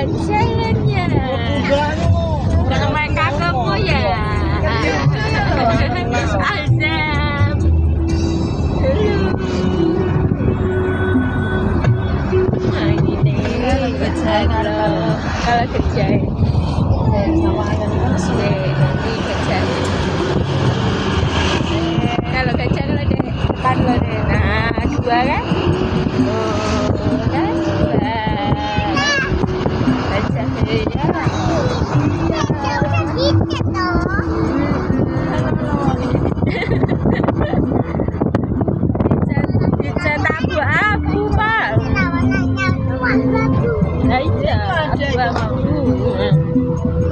jalan-jalannya. Kalau mereka kamu ya. Azam. Nah ini nih kerja kalau kerja nanti kerja kalau kerja lo deh depan lo deh. Nah dua kan.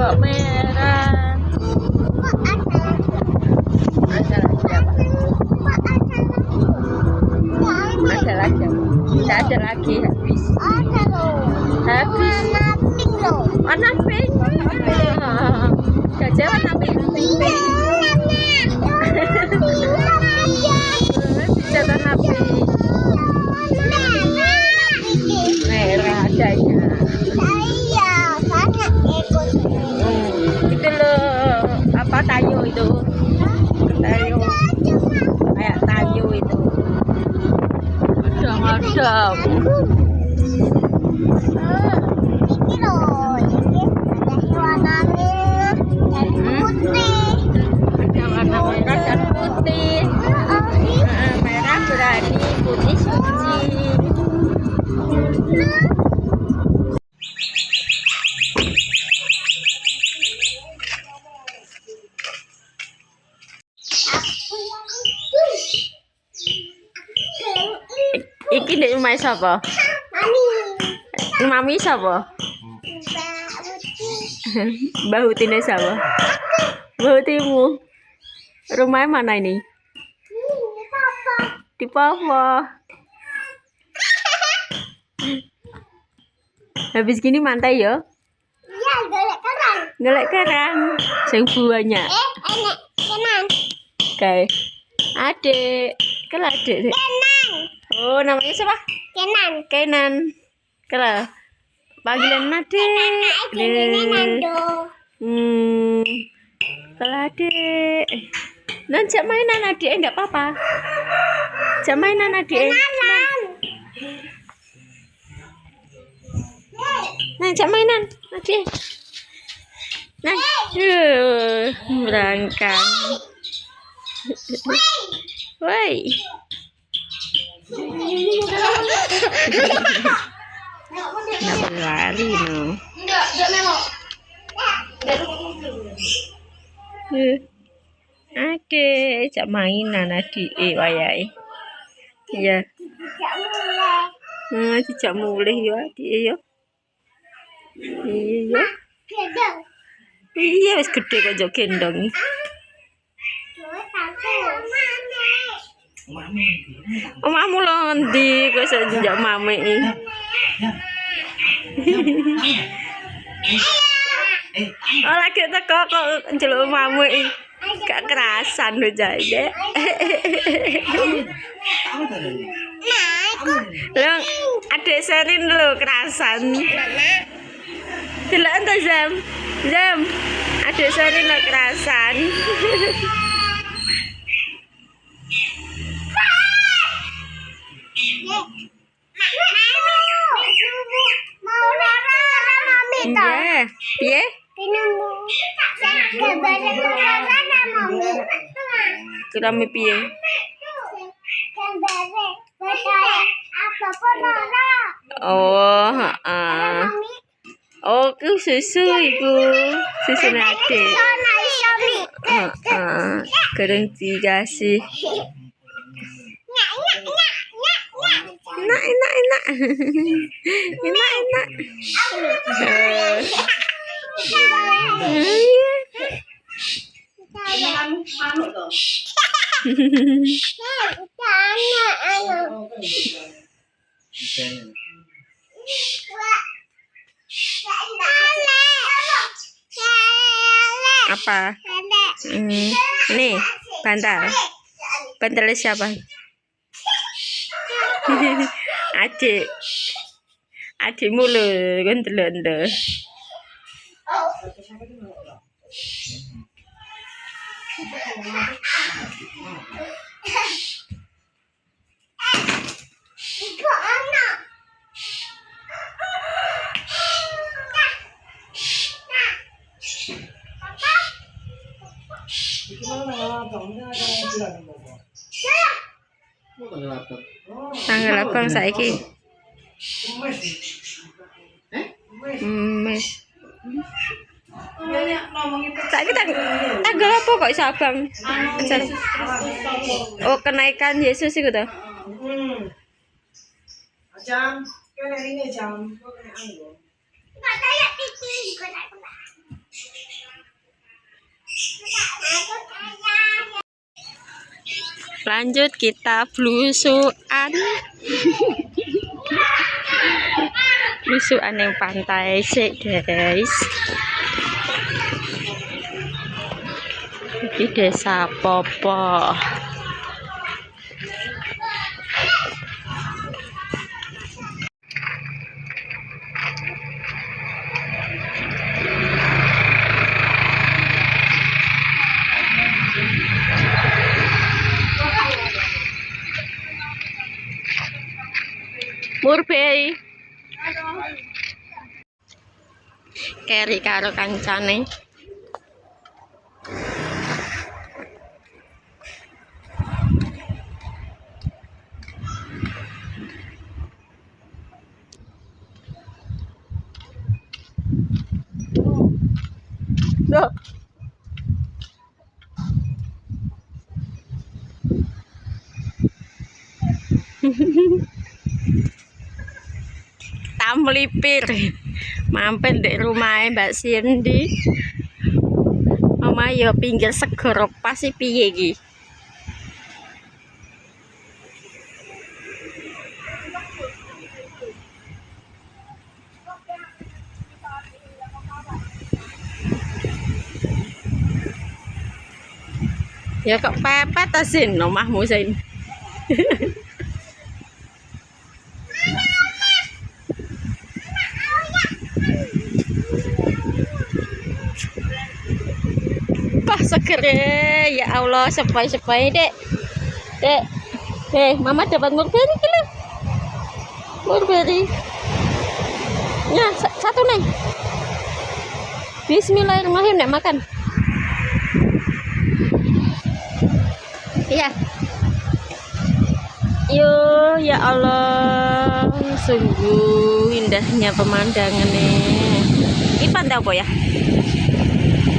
Kok merah? Ada lagi. Tidak ada lagi habis. Habis. Warna pink. Gajah warna pink. Bisa warna pink. Merah adanya. Itu loh apa tayo itu, tayo kayak tayo itu macam-macam. Ada warna merah dan putih. Merah berani, putih suci. Iki ndek omahe sapa? Mami sapa? Mbah Utine sapa? Mbah Utimu. Rumahnya mana ini? Di Papa. Habis gini mantai ya? Iya, golek kerang. Golek kerang. Sing buahnya. Enak, kenan. Kae. Adik. Kel adik. Kenan. Oh, namanya siapa? Kenan. Kenan. Kel. Panggilan adik. Kel adik. Nan jak mainan adik enggak apa-apa. Jak mainan adik. Nah, jak mainan adik. Nah, berangkang. Woi. Nak berlari no. Enggak nengok. Adik, jak mainan adik wayahe. Iya. Dijak mulih ya adik ya. Iya. Gendong. Iya wis gede kok njok gendong. Omahmu lho ngendi kok iso njak mame iki. Oh lagi teko kok njeluk omahmu iki. Gak kerasan lho jane. Lho adek Serin lho kerasan. Delok ento Zam. Zam. Adek Serin lho kerasan. Iya, piye? Kerame piye? Oh, heeh. Oh, ku susu iku. Susu adik. Heeh. Gereng dikasih. Enak. Enak. Apa? Nih, bantal. Bantalnya siapa? Adik. Adikmu lho, kan delok. Ibu anak. Tanggal abang saiki. Mes. Saiki tanggal apa kok iso abang? Oh, kenaikan Yesus iku to. Jam, kena ini jam, kau kena anggur. Nggak saya pipi. Lanjut kita blusukan. Blusukan yang pantai sih, guys. Di Desa Popo. Murbei. Keri karo kancane. Loh. Melipir mampir di rumah Mbak Cindy. Mama yo pinggir segoro pasti piye iki. Ya kok pepet asin omahmu Sin. Seger ya Allah, sepai-sepai dek. Mama dapat mulberry kilo. Mulberry. Ya, satu nih. Bismillahirrahmanirrahim, nek makan. Iya. Yo, ya Allah, sungguh indahnya pemandangan nih. Ini pantai apa ya?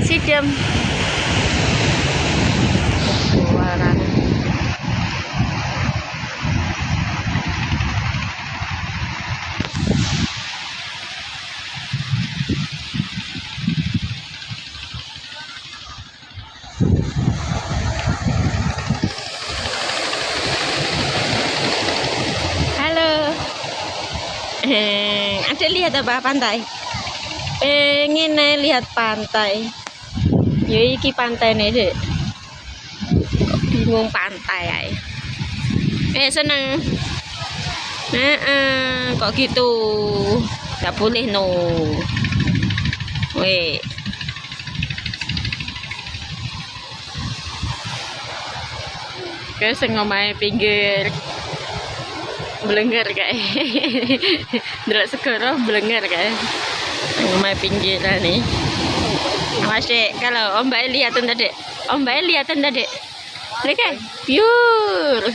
Sidem. Ada lihat apa pantai? Pengen lihat pantai. Ya iki pantai nih dek. Kok bingung pantai ya? Seneng. Kok gitu? Gak boleh no. Weh. Sing omahe pinggir Blenger kayak. Delok segoro Blenger kayak. Omahe pinggiran nih. Awas dek, kalau Om Mbak lihatin tadi. Om Mbak lihatin tadi. Lihat, pure.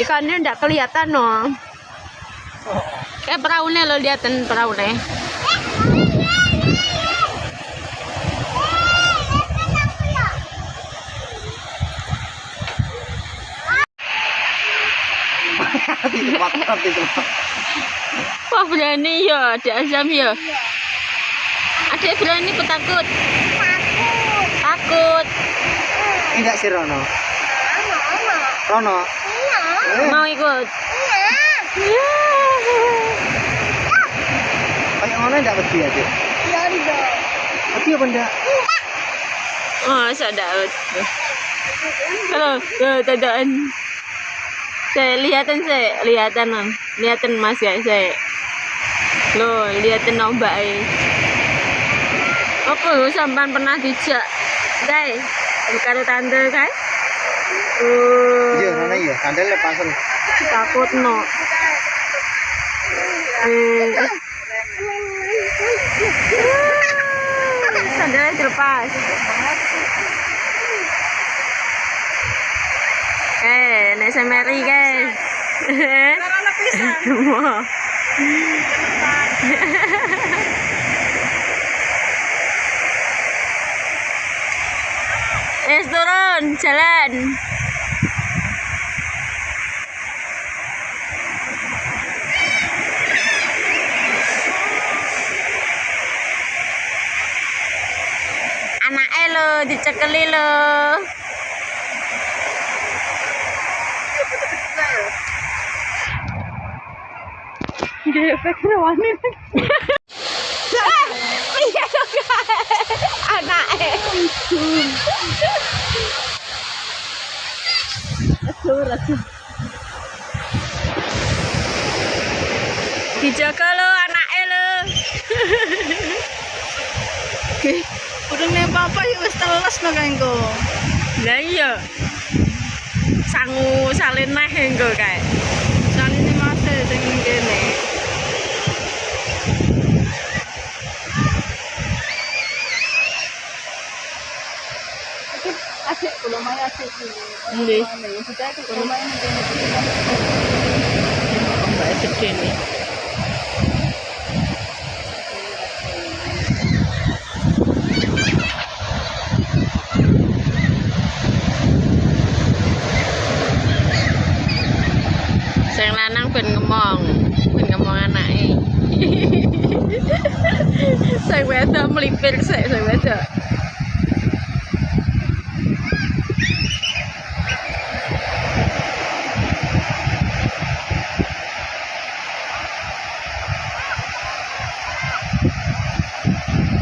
Ikannya enggak kelihatan no. Kayak perahunya lo lihatin perahunya. Wah berani ya, ada Azam ya. Adik berani petakut. Takut. Enggak sih Rono. Rono. Mau ikut? Iya. Kayak mana enggak wedi ya, Dek? Iya. Wedi apa enggak? Oh, sadar. Kalau tadaan. Saya lihatan Mas guys, saya. Loh, lihatan ombak apa lu sampean pernah dijak, guys? Karo tante kan? Iya, mana ya? Sandal lepasan. Takut no. Sandalnya terlepas. Nek semeri guys. Karena pisan. Wah. Turun, jalan. Anaknya lo dicekeli lo. Dia pakai wangi. Iya dong anaknya. Dijaga lo anaknya lo. Udah nih papa ya wis teles no kanggo. Lah iya. Sangu salin neh engko kae. Saline Mas sing kene. Asik kula maya asik. Endi? Sudah kula maya ngene. Mbak gede nih. Sing lanang ben ngomong anake. Sing wedok melipir sik sing wedok.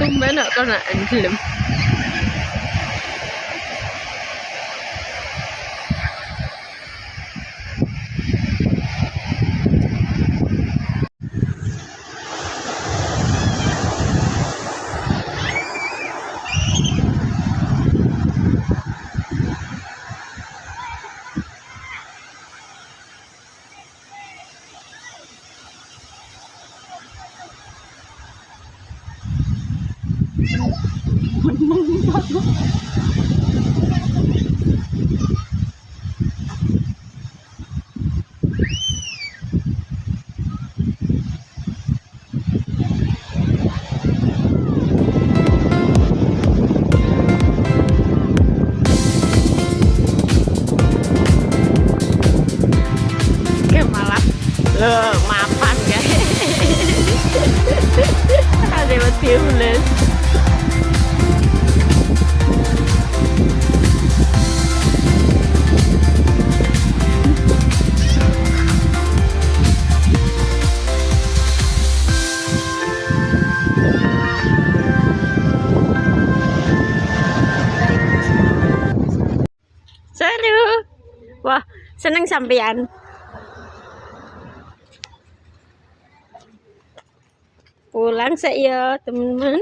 Tumben kok nak gelem. Loh, mapan guys. Ada betiules. Seru. Wah, seneng sampean. Pulang saya teman-teman.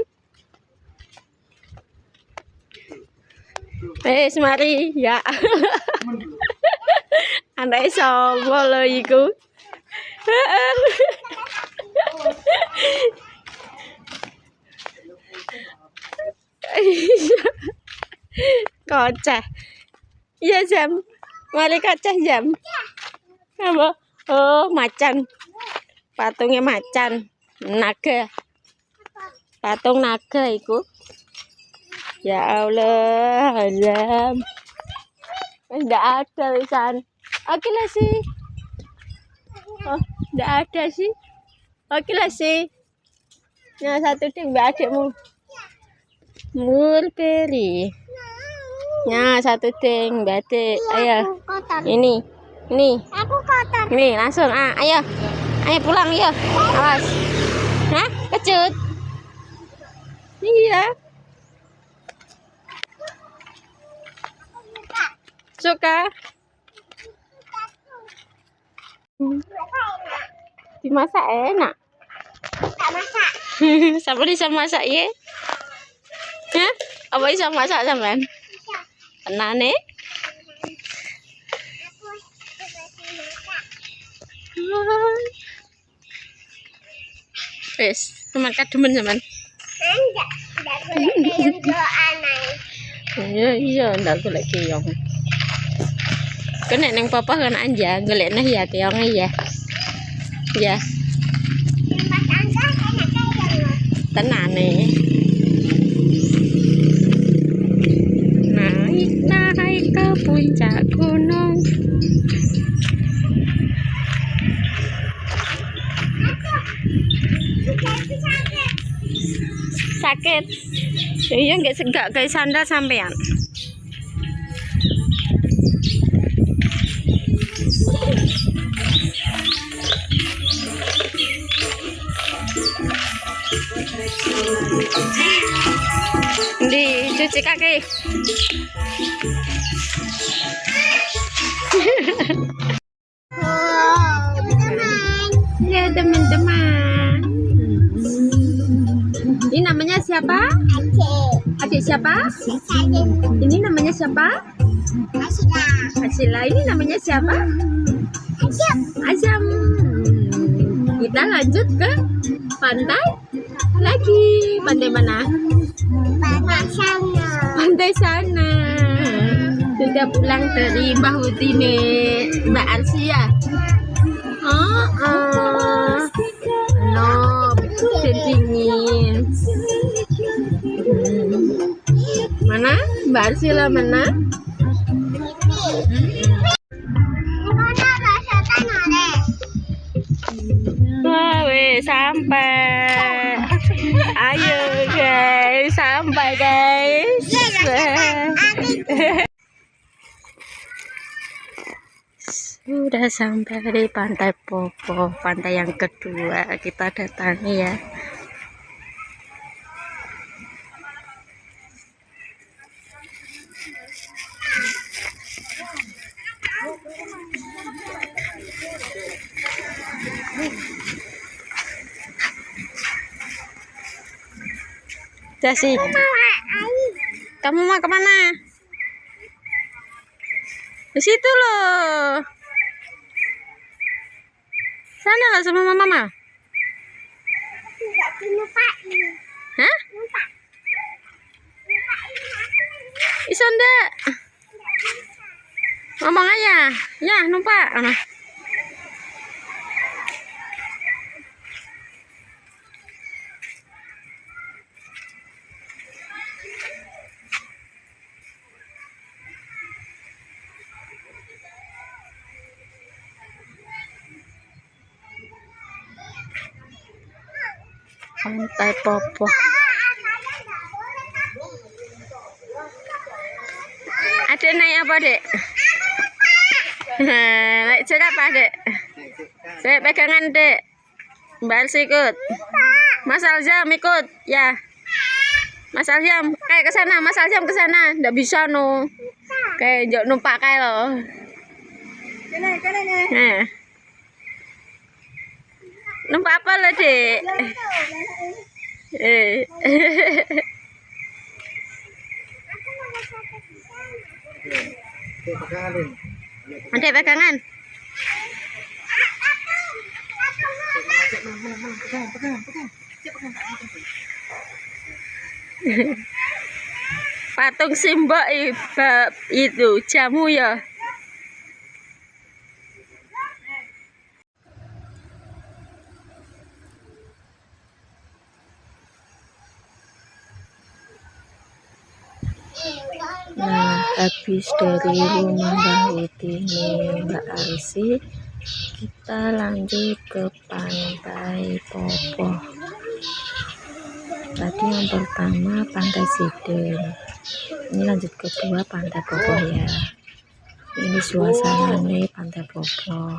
Semari ya. Anak sapa lho iku? Kocah. Iya jam. Mari kocah jam. Apa? Oh, macan. Patungnya macan. Naga. Patung naga iku. Ya Allah, azam. Enggak ada wisan. Oke lah sih. Oh, enggak ada sih. Oke lah sih. Yang satu ding mbak adikmu. Mulberry. Nah, satu ding mbak adik. Ayo. Ini. Aku kotor. Ini langsung. Ayo. Ayo pulang ya. Awas. Hah? Kecut. Iya. Suka? Dimasak enak. Tak masak. Sama bisa masak ya? Ya? Apa bisa masak sampean? Tenan nih? Aku masih masak. Wes, teman kademen sampean. Enggak boleh kayak doa naik. Iya, ndak golek keong. Kene ning papa kan anja golekne ya keonge ya. Ya, Tempat anda enak kayak loh. tenane. Naik ke puncak gunung. Sakit. Iya enggak kayak sandal sampean. Di cuci kaki. Ya teman-teman. Ini namanya siapa? Adik siapa? Ini namanya siapa? Asila. Ini namanya siapa? Azam. Kita lanjut ke pantai lagi. Pantai mana? Pantai sana. Sudah pulang dari Mbah Utine, Mbak Arsia. No, betul dingin. Mana? Mbak Arsila mana? Wah, weh, sampai. Ayo guys, sampai guys. Sudah sampai di Pantai Popo, pantai yang kedua kita datangi ya. Jasi, kamu mau kemana? Di situ loh. Sana lah sama mama. Hah? Iso ndak? Ngomong aja. Ya, numpak. Pantai Popo. Ada naik apa, Dek? Naik jet apa, Dek? Saya pegangan, Dek. Mbak Arsi ikut. Mas Aljam ikut, ya. Mas Aljam, kayak ke sana, Mas Aljam ke sana. Ndak bisa no. Kayak njok numpak kae lo. Nah. Numpak apa lo, Dek? Ada pegangan. Patung simbol itu jamu ya. Nah, habis dari rumah Mbak Utini, Mbak Arsi, kita lanjut ke Pantai Popo. Tadi yang pertama Pantai Siden, ini lanjut kedua Pantai Popo ya. Ini suasananya Pantai Popo.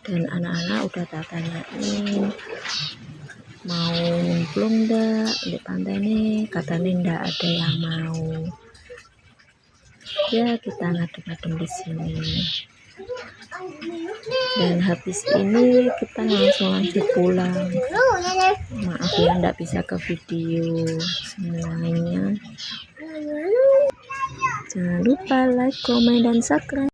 Dan anak-anak udah tak tanyain mau nyemplung ndak di pantai ini, katanya ndak ada yang mau. Ya, kita ngadem-ngadem di sini. Dan habis ini kita langsung lanjut pulang. Maaf ya, nggak bisa ke video semuanya. Jangan lupa like, komen, dan subscribe.